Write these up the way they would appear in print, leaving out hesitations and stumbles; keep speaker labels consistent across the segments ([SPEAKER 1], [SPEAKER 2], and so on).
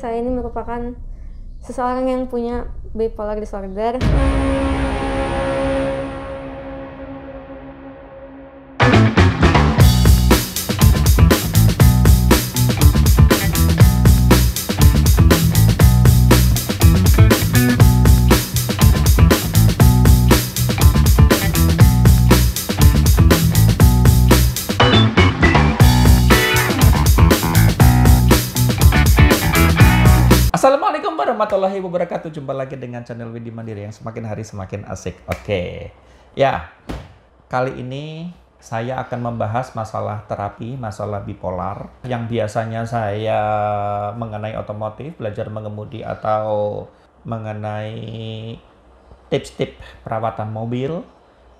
[SPEAKER 1] Saya ini merupakan seseorang yang punya bipolar disorder.
[SPEAKER 2] Assalamualaikum warahmatullahi wabarakatuh. Jumpa lagi dengan channel Widi Mandiri yang semakin hari semakin asik. Oke, ya, kali ini saya akan membahas masalah terapi, masalah bipolar yang biasanya saya mengenai otomotif, belajar mengemudi, atau mengenai tips-tips perawatan mobil.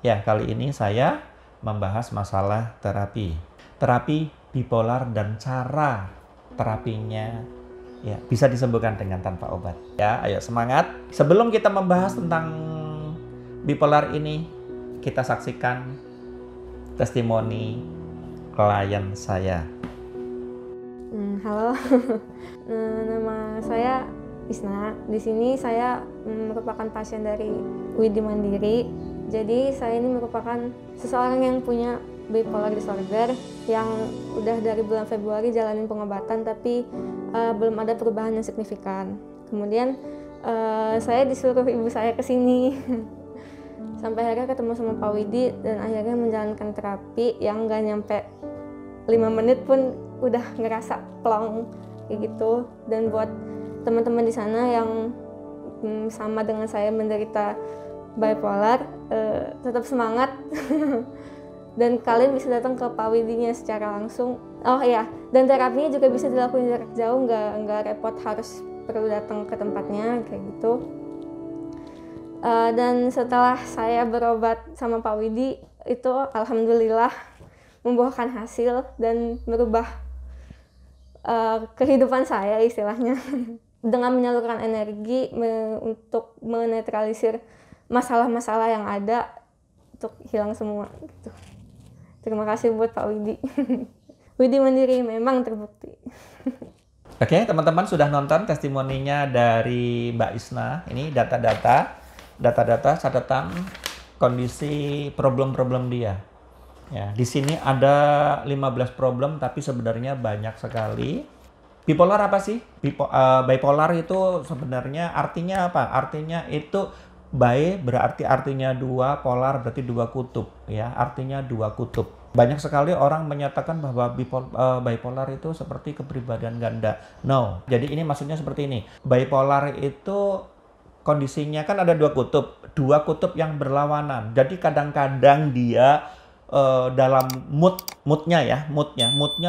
[SPEAKER 2] Ya, kali ini saya membahas masalah terapi bipolar dan cara terapinya. Ya, bisa disembuhkan dengan tanpa obat. Ya, ayo semangat. Sebelum kita membahas tentang bipolar ini, kita saksikan testimoni klien saya.
[SPEAKER 1] Halo, nama saya Isna. Di sini saya merupakan pasien dari Widi Mandiri. Jadi saya ini merupakan seseorang yang punya bipolar disorder yang udah dari bulan Februari jalanin pengobatan, tapi belum ada perubahan yang signifikan. Kemudian saya disuruh ibu saya ke sini. Sampai akhirnya ketemu sama Pak Widi dan akhirnya menjalankan terapi yang nggak nyampe 5 menit pun udah ngerasa plong kayak gitu. Dan buat teman-teman di sana yang sama dengan saya menderita bipolar, tetap semangat. Dan kalian bisa datang ke Pak Widinya secara langsung. Oh iya, dan terapinya juga bisa dilakukan jarak jauh, nggak repot harus perlu datang ke tempatnya kayak gitu. Dan setelah saya berobat sama Pak Widi, itu alhamdulillah membuahkan hasil dan merubah kehidupan saya istilahnya. Dengan menyalurkan energi untuk menetralisir masalah-masalah yang ada untuk hilang semua gitu. Terima kasih buat Pak Widi. Widi Mandiri memang terbukti.
[SPEAKER 2] Oke, teman-teman sudah nonton testimoninya dari Mbak Isna. Ini data-data catatan kondisi problem-problem dia. Ya, di sini ada 15 problem, tapi sebenarnya banyak sekali. Bipolar apa sih? Bipolar itu sebenarnya artinya apa? Artinya itu berarti artinya dua, polar berarti dua kutub, ya, artinya dua kutub. Banyak sekali orang menyatakan bahwa bipolar itu seperti kepribadian ganda. No, jadi ini maksudnya seperti ini. Bipolar itu kondisinya kan ada dua kutub yang berlawanan. Jadi kadang-kadang dia dalam moodnya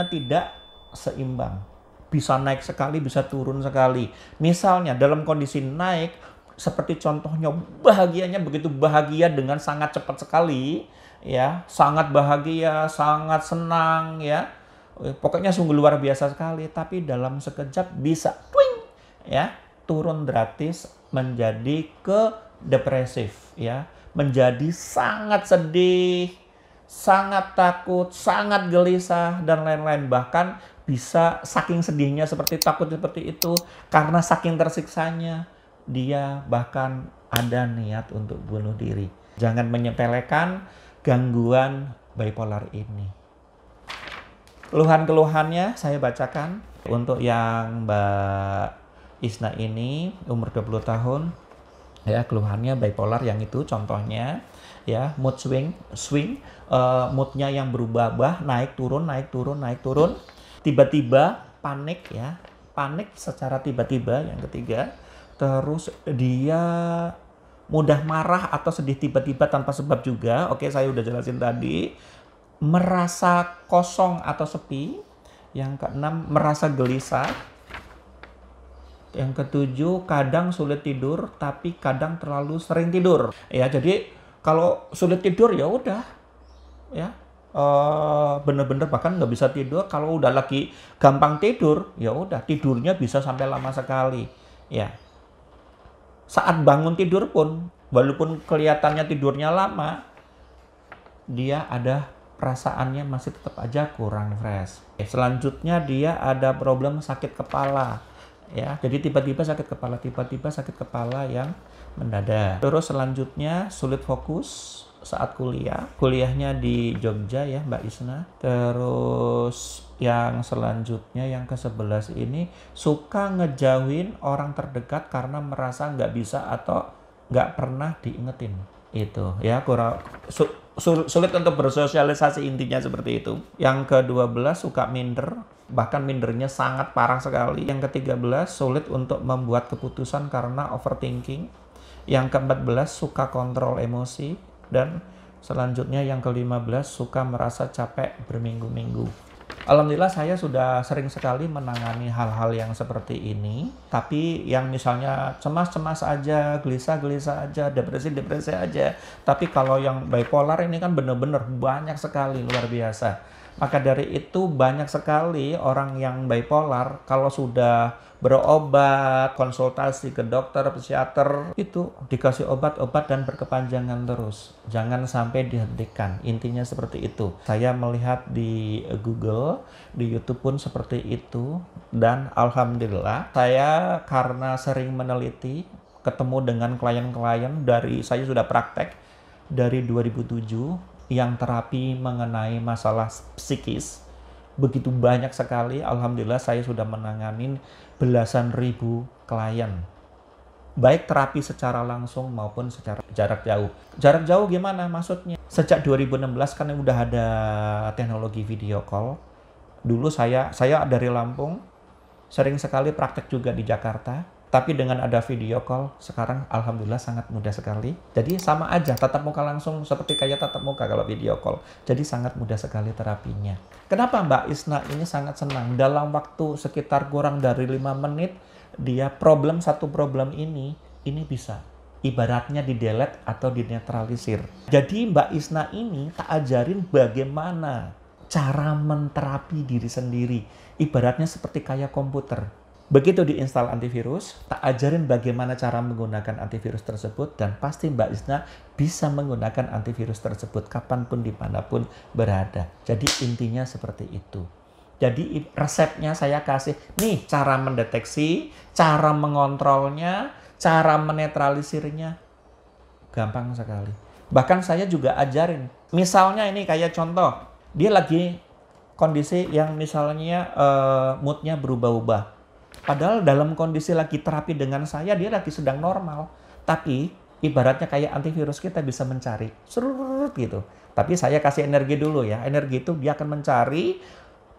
[SPEAKER 2] tidak seimbang. Bisa naik sekali, bisa turun sekali. Misalnya dalam kondisi naik, seperti contohnya bahagianya, begitu bahagia dengan sangat cepat sekali, ya, sangat bahagia, sangat senang, ya, pokoknya sungguh luar biasa sekali. Tapi dalam sekejap bisa twing, ya, turun drastis menjadi ke depresif, ya, menjadi sangat sedih, sangat takut, sangat gelisah, dan lain-lain. Bahkan bisa saking sedihnya seperti takut seperti itu, karena saking tersiksanya, dia bahkan ada niat untuk bunuh diri. Jangan menyepelekan gangguan bipolar ini. Keluhan-keluhannya saya bacakan. Untuk yang Mbak Isna ini umur 20 tahun, ya, keluhannya bipolar yang itu contohnya, ya, mood swing, moodnya yang berubah-ubah, naik turun, tiba-tiba panik, ya, panik secara tiba-tiba. Yang ketiga, terus dia mudah marah atau sedih tiba-tiba tanpa sebab juga. Oke, saya udah jelasin tadi. Merasa kosong atau sepi. Yang keenam, merasa gelisah. Yang ketujuh, kadang sulit tidur, tapi kadang terlalu sering tidur. Ya, jadi kalau sulit tidur ya udah, ya, bener-bener bahkan nggak bisa tidur. Kalau udah lagi gampang tidur, ya udah tidurnya bisa sampai lama sekali. Ya. Saat bangun tidur pun, walaupun kelihatannya tidurnya lama, dia ada perasaannya masih tetap aja kurang fresh. Selanjutnya dia ada problem sakit kepala. Ya, jadi tiba-tiba sakit kepala yang mendadak. Terus selanjutnya sulit fokus saat kuliahnya di Jogja ya Mbak Isna. Terus yang selanjutnya yang ke-11 ini suka ngejauhin orang terdekat karena merasa nggak bisa atau nggak pernah diingetin. Itu ya kurang sulit untuk bersosialisasi, intinya seperti itu. Yang ke-12 suka minder, bahkan mindernya sangat parah sekali. Yang ke-13 sulit untuk membuat keputusan karena overthinking. Yang ke-14 suka kontrol emosi. Dan selanjutnya yang ke-15 suka merasa capek berminggu-minggu. Alhamdulillah saya sudah sering sekali menangani hal-hal yang seperti ini. Tapi yang misalnya cemas-cemas aja, gelisah-gelisah aja, depresi-depresi aja. Tapi kalau yang bipolar ini kan benar-benar banyak sekali, luar biasa. Maka dari itu banyak sekali orang yang bipolar kalau sudah berobat, konsultasi ke dokter, psikiater, itu dikasih obat-obat dan berkepanjangan terus. Jangan sampai dihentikan. Intinya seperti itu. Saya melihat di Google, di YouTube pun seperti itu. Dan alhamdulillah, saya karena sering meneliti, ketemu dengan klien-klien saya sudah praktek dari 2007 yang terapi mengenai masalah psikis. Begitu banyak sekali, alhamdulillah saya sudah menangani belasan ribu klien. Baik terapi secara langsung maupun secara jarak jauh. Jarak jauh gimana maksudnya? Sejak 2016 kan udah ada teknologi video call. Dulu saya dari Lampung, sering sekali praktek juga di Jakarta. Tapi dengan ada video call, sekarang alhamdulillah sangat mudah sekali. Jadi sama aja, tatap muka langsung seperti kayak tatap muka kalau video call. Jadi sangat mudah sekali terapinya. Kenapa Mbak Isna ini sangat senang? Dalam waktu sekitar kurang dari 5 menit, dia satu problem ini bisa. Ibaratnya di-delete atau dinetralisir. Jadi Mbak Isna ini tak ajarin bagaimana cara menterapi diri sendiri. Ibaratnya seperti kayak komputer. Begitu diinstal antivirus, tak ajarin bagaimana cara menggunakan antivirus tersebut, dan pasti Mbak Isna bisa menggunakan antivirus tersebut kapanpun, dimanapun berada. Jadi intinya seperti itu. Jadi resepnya saya kasih, nih cara mendeteksi, cara mengontrolnya, cara menetralisirnya. Gampang sekali. Bahkan saya juga ajarin. Misalnya ini kayak contoh, dia lagi kondisi yang misalnya moodnya berubah-ubah. Padahal dalam kondisi lagi terapi dengan saya, dia lagi sedang normal. Tapi ibaratnya kayak antivirus kita bisa mencari. Serut gitu. Tapi saya kasih energi dulu ya. Energi itu dia akan mencari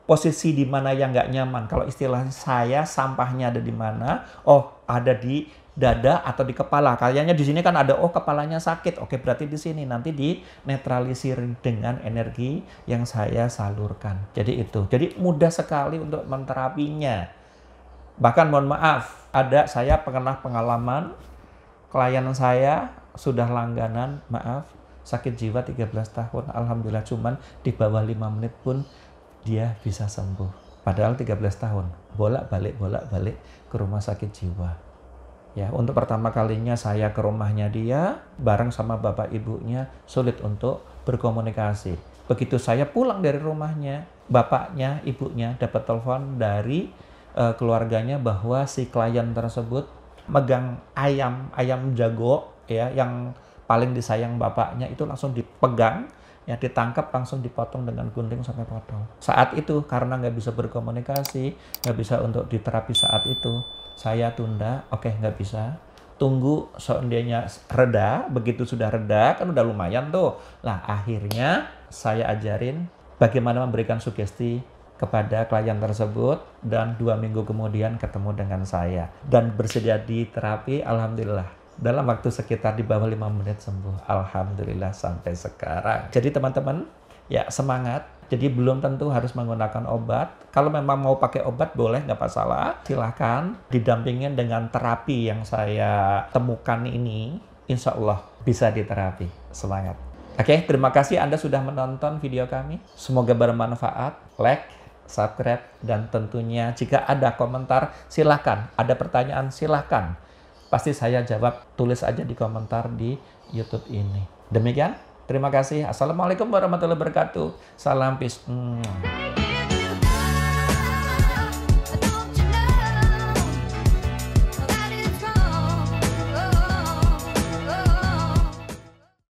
[SPEAKER 2] posisi di mana yang nggak nyaman. Kalau istilah saya, sampahnya ada di mana? Oh, ada di dada atau di kepala. Kayaknya di sini kan ada, oh kepalanya sakit. Oke, berarti di sini. Nanti dinetralisir dengan energi yang saya salurkan. Jadi itu. Jadi mudah sekali untuk menterapinya. Bahkan mohon maaf, saya pernah pengalaman klien saya sudah langganan, sakit jiwa 13 tahun. Alhamdulillah cuman di bawah 5 menit pun dia bisa sembuh. Padahal 13 tahun, bolak-balik ke rumah sakit jiwa. Ya, untuk pertama kalinya saya ke rumahnya dia, bareng sama bapak ibunya, sulit untuk berkomunikasi. Begitu saya pulang dari rumahnya, bapaknya, ibunya dapat telepon dari keluarganya bahwa si klien tersebut megang ayam jago ya, yang paling disayang bapaknya, itu langsung dipegang ya, ditangkap, langsung dipotong dengan gunting sampai potong. Saat itu karena nggak bisa berkomunikasi, nggak bisa untuk diterapi saat itu, saya tunda. Oke, nggak bisa, tunggu seandainya reda. Begitu sudah reda kan udah lumayan tuh. Nah akhirnya saya ajarin bagaimana memberikan sugesti kepada klien tersebut, dan 2 minggu kemudian ketemu dengan saya dan bersedia di terapi. Alhamdulillah dalam waktu sekitar di bawah 5 menit sembuh. Alhamdulillah sampai sekarang. Jadi teman-teman ya semangat. Jadi belum tentu harus menggunakan obat. Kalau memang mau pakai obat boleh, nggak masalah. Silahkan didampingin dengan terapi yang saya temukan ini. Insya Allah bisa diterapi. Semangat. Oke, terima kasih Anda sudah menonton video kami. Semoga bermanfaat. Like, subscribe, dan tentunya jika ada komentar silahkan, ada pertanyaan silahkan, pasti saya jawab. Tulis aja di komentar di YouTube ini. Demikian, terima kasih. Assalamualaikum warahmatullahi wabarakatuh. Salam peace.